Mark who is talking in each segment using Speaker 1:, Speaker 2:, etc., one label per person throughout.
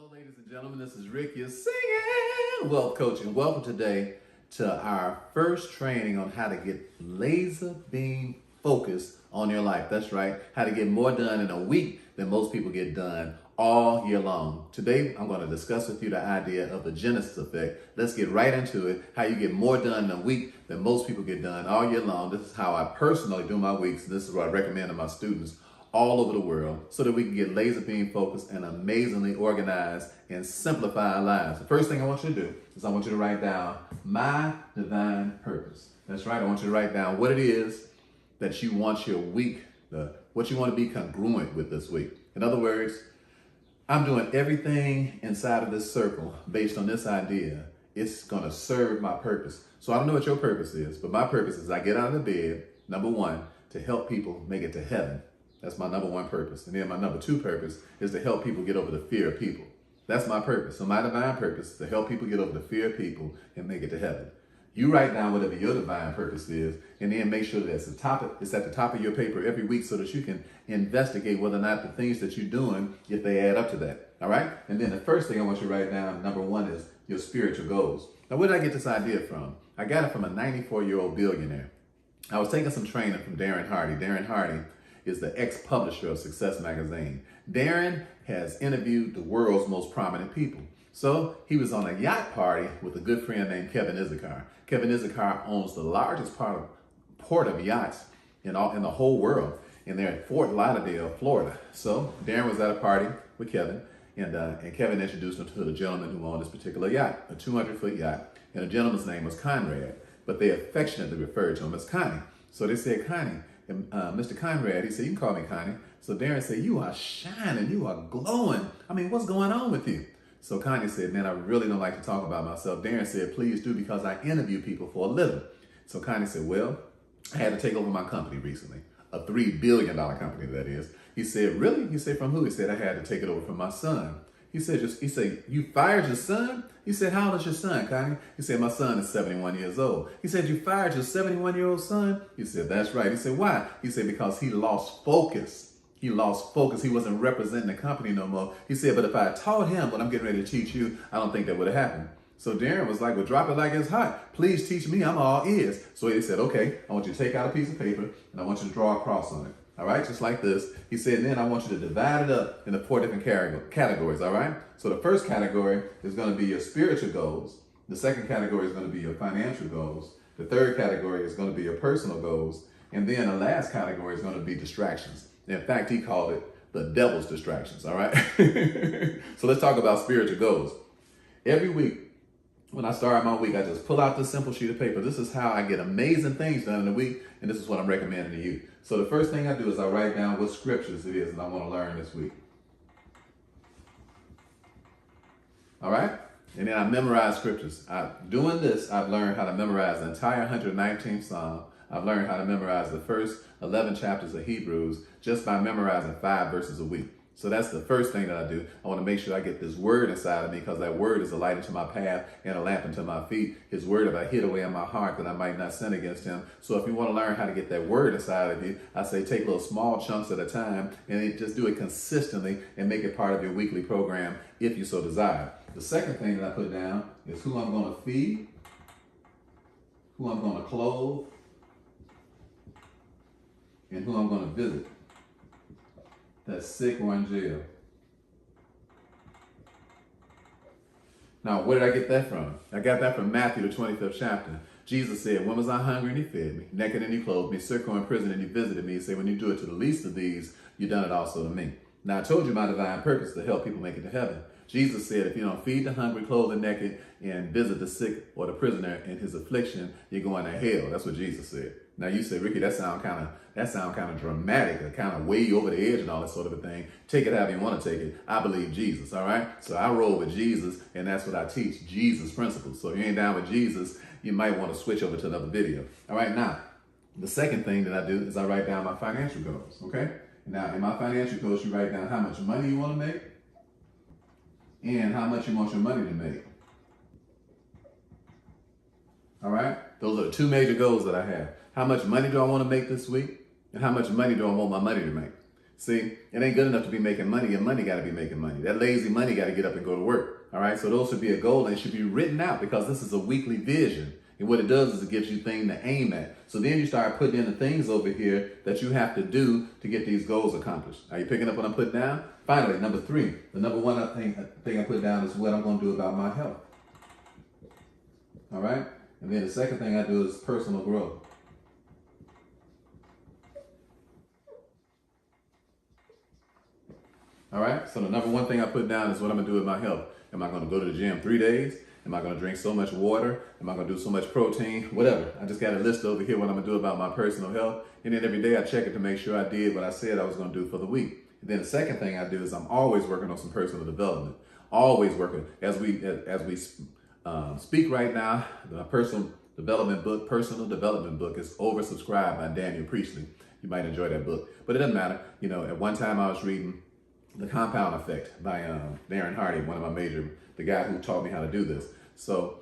Speaker 1: Hello, ladies and gentlemen. This is Rick, your singing wealth coach, and welcome today to our first training on how to get laser beam focused on your life. That's right, how to get more done in a week than most people get done all year long. Today, I'm going to discuss with you the idea of the Genesis effect. Let's get right into it. How you get more done in a week than most people get done all year long. This is how I personally do my weeks. This is what I recommend to my students all over the world so that we can get laser beam focused and amazingly organized and simplify our lives. The first thing I want you to do is I want you to write down my divine purpose. That's right. I want you to write down what it is that you want your week, what you want to be congruent with this week. In other words, I'm doing everything inside of this circle based on this idea. It's going to serve my purpose. So I don't know what your purpose is, but my purpose is I get out of the bed, number one, to help people make it to heaven. That's my number one purpose. And then my number two purpose is to help people get over the fear of people. That's my purpose. So my divine purpose is to help people get over the fear of people and make it to heaven. You write down whatever your divine purpose is, and then make sure that it's at the top of your paper every week so that you can investigate whether or not the things that you're doing, if they add up to that. All right? And then the first thing I want you to write down, number one, is your spiritual goals. Now, where did I get this idea from? I got it from a 94-year-old billionaire. I was taking some training from Darren Hardy. Darren Hardy is the ex-publisher of Success Magazine. Darren has interviewed the world's most prominent people. So he was on a yacht party with a good friend named Kevin Issachar. Kevin Issachar owns the largest port of yachts in the whole world, and they're in Fort Lauderdale, Florida. So Darren was at a party with Kevin, and Kevin introduced him to the gentleman who owned this particular yacht, a 200-foot yacht, and the gentleman's name was Conrad, but they affectionately referred to him as Connie. So they said, Connie, Mr. Conrad, he said, you can call me Connie. So Darren said, you are shining, you are glowing. I mean, what's going on with you? So Connie said, man, I really don't like to talk about myself. Darren said, please do, because I interview people for a living. So Connie said, well, I had to take over my company recently, a $3 billion company, that is. He said, really? He said, from who? He said, I had to take it over from my son. He said, you fired your son? He said, how old is your son, Connie? He said, my son is 71 years old. He said, you fired your 71-year-old son? He said, that's right. He said, why? He said, because he lost focus. He lost focus. He wasn't representing the company no more. He said, but if I taught him what I'm getting ready to teach you, I don't think that would have happened. So Darren was like, well, drop it like it's hot. Please teach me. I'm all ears. So he said, okay, I want you to take out a piece of paper and I want you to draw a cross on it. All right, just like this. He said, then I want you to divide it up into 4 different categories, all right? So the first category is going to be your spiritual goals. The second category is going to be your financial goals. The third category is going to be your personal goals. And then the last category is going to be distractions. In fact, he called it the devil's distractions, all right? So let's talk about spiritual goals. Every week, when I start my week, I just pull out this simple sheet of paper. This is how I get amazing things done in a week, and this is what I'm recommending to you. So the first thing I do is I write down what scriptures it is that I want to learn this week. All right? And then I memorize scriptures. Doing this, I've learned how to memorize the entire 119th Psalm. I've learned how to memorize the first 11 chapters of Hebrews just by memorizing 5 verses a week. So that's the first thing that I do. I want to make sure I get this word inside of me, because that word is a light into my path and a lamp into my feet. His word have I hid away in my heart that I might not sin against him. So if you want to learn how to get that word inside of you, I say take little small chunks at a time and just do it consistently and make it part of your weekly program if you so desire. The second thing that I put down is who I'm going to feed, who I'm going to clothe, and who I'm going to visit that's sick or in jail. Now, where did I get that from? I got that from Matthew, the 25th chapter. Jesus said, when was I hungry and you fed me? Naked and you clothed me? Sick or in prison and you visited me? He said, when you do it to the least of these, you done it also to me. Now, I told you my divine purpose to help people make it to heaven. Jesus said, if you don't feed the hungry, clothe the naked, and visit the sick or the prisoner in his affliction, you're going to hell. That's what Jesus said. Now you say, Ricky, that sound kind of dramatic, or kind of way over the edge and all that sort of a thing. Take it however you want to take it. I believe Jesus, all right? So I roll with Jesus, and that's what I teach, Jesus principles. So if you ain't down with Jesus, you might want to switch over to another video. All right, now, the second thing that I do is I write down my financial goals, okay? Now, in my financial goals, you write down how much money you want to make and how much you want your money to make. All right? Those are the 2 major goals that I have. How much money do I want to make this week? And how much money do I want my money to make? See, it ain't good enough to be making money. Your money got to be making money. That lazy money got to get up and go to work. All right. So those should be a goal, and it should be written out, because this is a weekly vision. And what it does is it gives you things to aim at. So then you start putting in the things over here that you have to do to get these goals accomplished. Are you picking up what I'm putting down? Finally, number 3. The number one thing I put down is what I'm going to do about my health. All right. And then the second thing I do is personal growth. All right. So the number one thing I put down is what I'm going to do with my health. Am I going to go to the gym 3 days? Am I going to drink so much water? Am I going to do so much protein? Whatever. I just got a list over here what I'm going to do about my personal health. And then every day I check it to make sure I did what I said I was going to do for the week. And then the second thing I do is I'm always working on some personal development. Always working. As we speak right now, the personal development book is oversubscribed by Daniel Priestley. You might enjoy that book, but it doesn't matter. You know, at one time I was reading The Compound Effect by Darren Hardy, the guy who taught me how to do this. So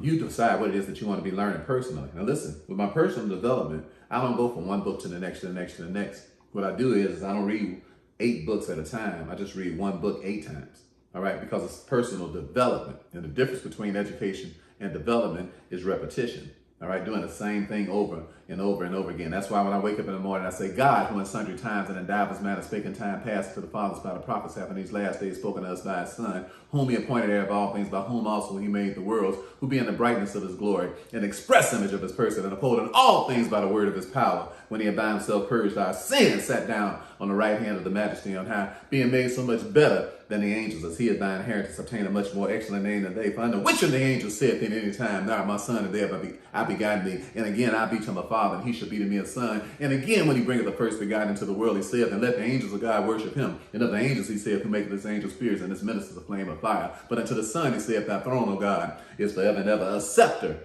Speaker 1: you decide what it is that you want to be learning personally. Now listen, with my personal development, I don't go from one book to the next, to the next, to the next. What I do is I don't read 8 books at a time. I just read one book 8 times. All right, because it's personal development. And the difference between education and development is repetition. All right, doing the same thing over and over and over again. That's why when I wake up in the morning, I say, God, who in sundry times and in divers manners spake in time past to the fathers by the prophets, having these last days spoken to us by his Son, whom he appointed heir of all things, by whom also he made the worlds, who being the brightness of his glory, and express image of his person, and upholding all things by the word of his power, when he had by himself purged our sin, sat down on the right hand of the majesty on high, being made so much better than the angels, as he had by inheritance obtained a much more excellent name than they. For under which of the angels saith in any time, Thou art my son, and there I begotten thee. And again, I be to my father, and he shall be to me a son. And again, when he bringeth the first begotten into the world, he saith, And let the angels of God worship him. And of the angels he saith, Who maketh his angels spirits, and his ministers a flame of fire. But unto the Son he saith, Thy throne, O God, is forever and ever. A scepter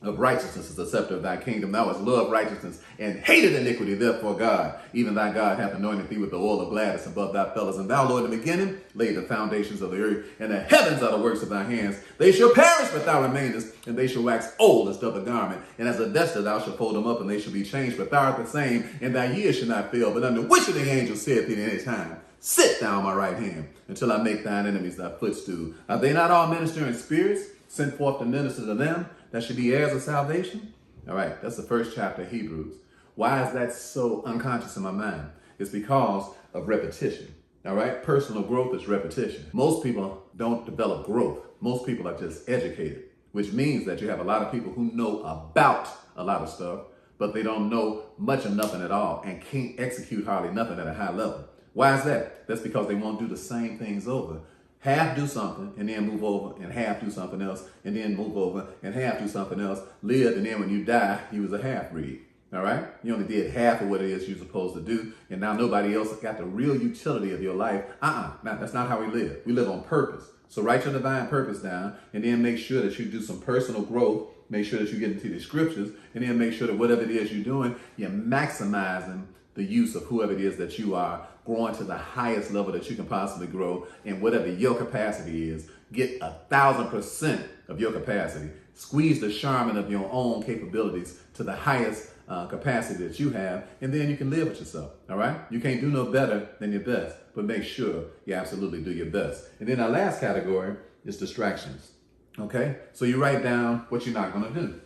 Speaker 1: of righteousness is the scepter of thy kingdom. Thou hast loved righteousness and hated iniquity. Therefore God, even thy God, hath anointed thee with the oil of gladness above thy fellows. And thou, Lord, in the beginning laid the foundations of the earth, and the heavens are the works of thy hands. They shall perish, but thou remainest, and they shall wax old as doth a garment. And as a vesture thou shalt fold them up, and they shall be changed. But thou art the same, and thy years shall not fail. But under which of the angels saith thee at any time, Sit thou on my right hand, until I make thine enemies thy footstool? Are they not all ministering spirits, sent forth to minister to them that should be heirs of salvation? All right, that's the first chapter of Hebrews. Why is that so unconscious in my mind? It's because of repetition. All right, personal growth is repetition. Most people don't develop growth. Most people are just educated, which means that you have a lot of people who know about a lot of stuff, but they don't know much of nothing at all and can't execute hardly nothing at a high level. Why is that? That's because they won't do the same things over. Half do something and then move over, and half do something else and then move over, and half do something else, live, and then when you die, you was a half-breed. All right? You only did half of what it is you're supposed to do, and now nobody else got the real utility of your life. That's not how we live. We live on purpose. So write your divine purpose down, and then make sure that you do some personal growth. Make sure that you get into the scriptures, and then make sure that whatever it is you're doing, you're maximizing the use of whoever it is that you are, growing to the highest level that you can possibly grow, and whatever your capacity is, get 1,000% of your capacity. Squeeze the Charmin of your own capabilities to the highest capacity that you have, and then you can live with yourself. All right? You can't do no better than your best, but make sure you absolutely do your best. And then our last category is distractions. Okay? So you write down what you're not going to do.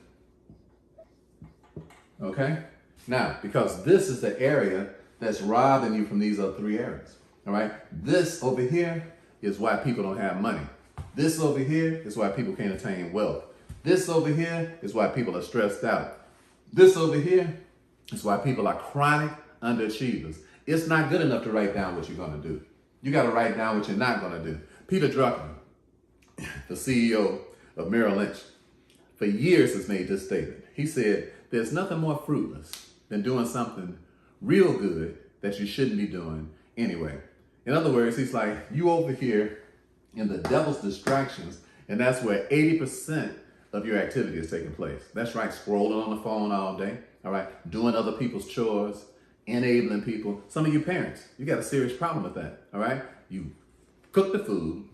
Speaker 1: Okay? Now, because this is the area that's robbing you from these other 3 areas. All right? This over here is why people don't have money. This over here is why people can't attain wealth. This over here is why people are stressed out. This over here is why people are chronic underachievers. It's not good enough to write down what you're going to do. You got to write down what you're not going to do. Peter Drucker, the CEO of Merrill Lynch, for years has made this statement. He said, there's nothing more fruitless than doing something real good that you shouldn't be doing anyway. In other words, he's like, you over here in the devil's distractions, and that's where 80% of your activity is taking place. That's right, scrolling on the phone all day, all right, doing other people's chores, enabling people. Some of you parents, you got a serious problem with that, all right? You cook the food,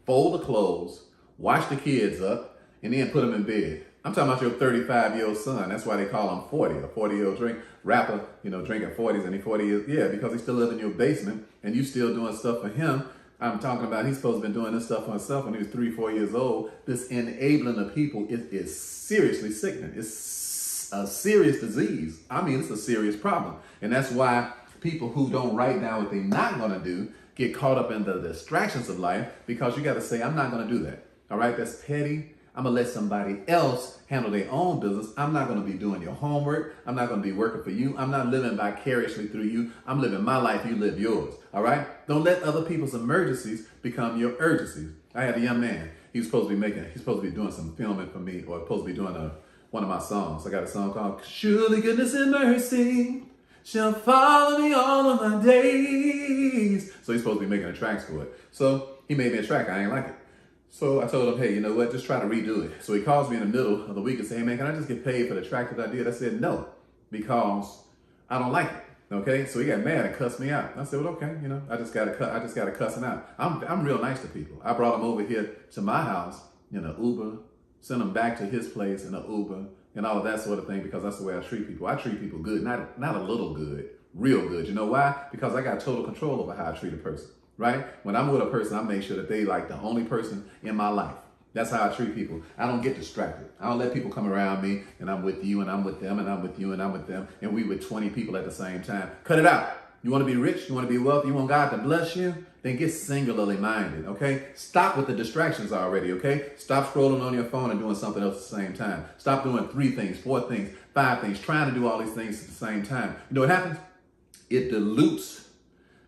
Speaker 1: fold the clothes, wash the kids up, and then put them in bed. I'm talking about your 35-year-old son. That's why they call him 40, a 40-year-old rapper, drinking 40s and he 40 years. Yeah, because he still lives in your basement and you still doing stuff for him. I'm talking about he's supposed to be doing this stuff for himself when he was 3, 4 years old. This enabling of people is seriously sickening. It's a serious disease. I mean, it's a serious problem. And that's why people who don't write down what they're not going to do get caught up in the distractions of life, because you got to say, I'm not going to do that. All right, that's petty. I'm going to let somebody else handle their own business. I'm not going to be doing your homework. I'm not going to be working for you. I'm not living vicariously through you. I'm living my life. You live yours. All right? Don't let other people's emergencies become your urgencies. I had a young man. He's supposed to be doing some filming for me, or supposed to be doing one of my songs. I got a song called Surely Goodness and Mercy shall follow me all of my days. So he's supposed to be making a track for it. So he made me a track. I ain't like it. So I told him, hey, you know what? Just try to redo it. So he calls me in the middle of the week and says, hey, man, can I just get paid for the track that I did? I said, no, because I don't like it. Okay. So he got mad and cussed me out. I said, well, okay. I just got to cuss him out. I'm real nice to people. I brought him over here to my house in an Uber, sent him back to his place in an Uber, and all of that sort of thing, because that's the way I treat people. I treat people good, not a little good, real good. You know why? Because I got total control over how I treat a person. Right? When I'm with a person, I make sure that they like the only person in my life. That's how I treat people. I don't get distracted. I don't let people come around me and I'm with you and I'm with them and I'm with you and I'm with them and we with 20 people at the same time. Cut it out. You want to be rich? You want to be wealthy? You want God to bless you? Then get singularly minded, okay? Stop with the distractions already, okay? Stop scrolling on your phone and doing something else at the same time. Stop doing 3 things, 4 things, 5 things, trying to do all these things at the same time. You know what happens? It dilutes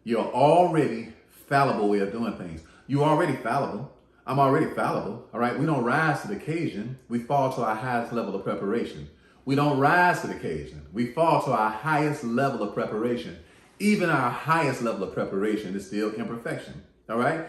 Speaker 1: your already fallible way of doing things. You already fallible. I'm already fallible. All right. We don't rise to the occasion. We fall to our highest level of preparation. We don't rise to the occasion. We fall to our highest level of preparation. Even our highest level of preparation is still imperfection. All right.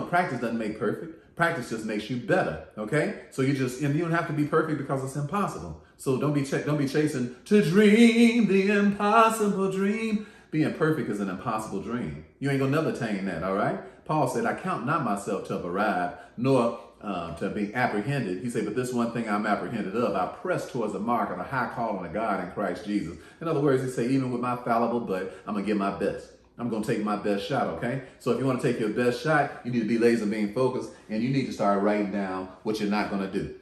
Speaker 1: Practice doesn't make perfect. Practice just makes you better. Okay. So you don't have to be perfect because it's impossible. So don't be chasing to dream the impossible dream. Being perfect is an impossible dream. You ain't gonna never attain that, all right? Paul said, I count not myself to have arrived, nor to be apprehended. He said, but this one thing I'm apprehended of, I press towards the mark of a high calling of God in Christ Jesus. In other words, he said, even with my fallible butt, I'm gonna give my best. I'm gonna take my best shot, okay? So if you wanna take your best shot, you need to be laser beam focused, and you need to start writing down what you're not gonna do.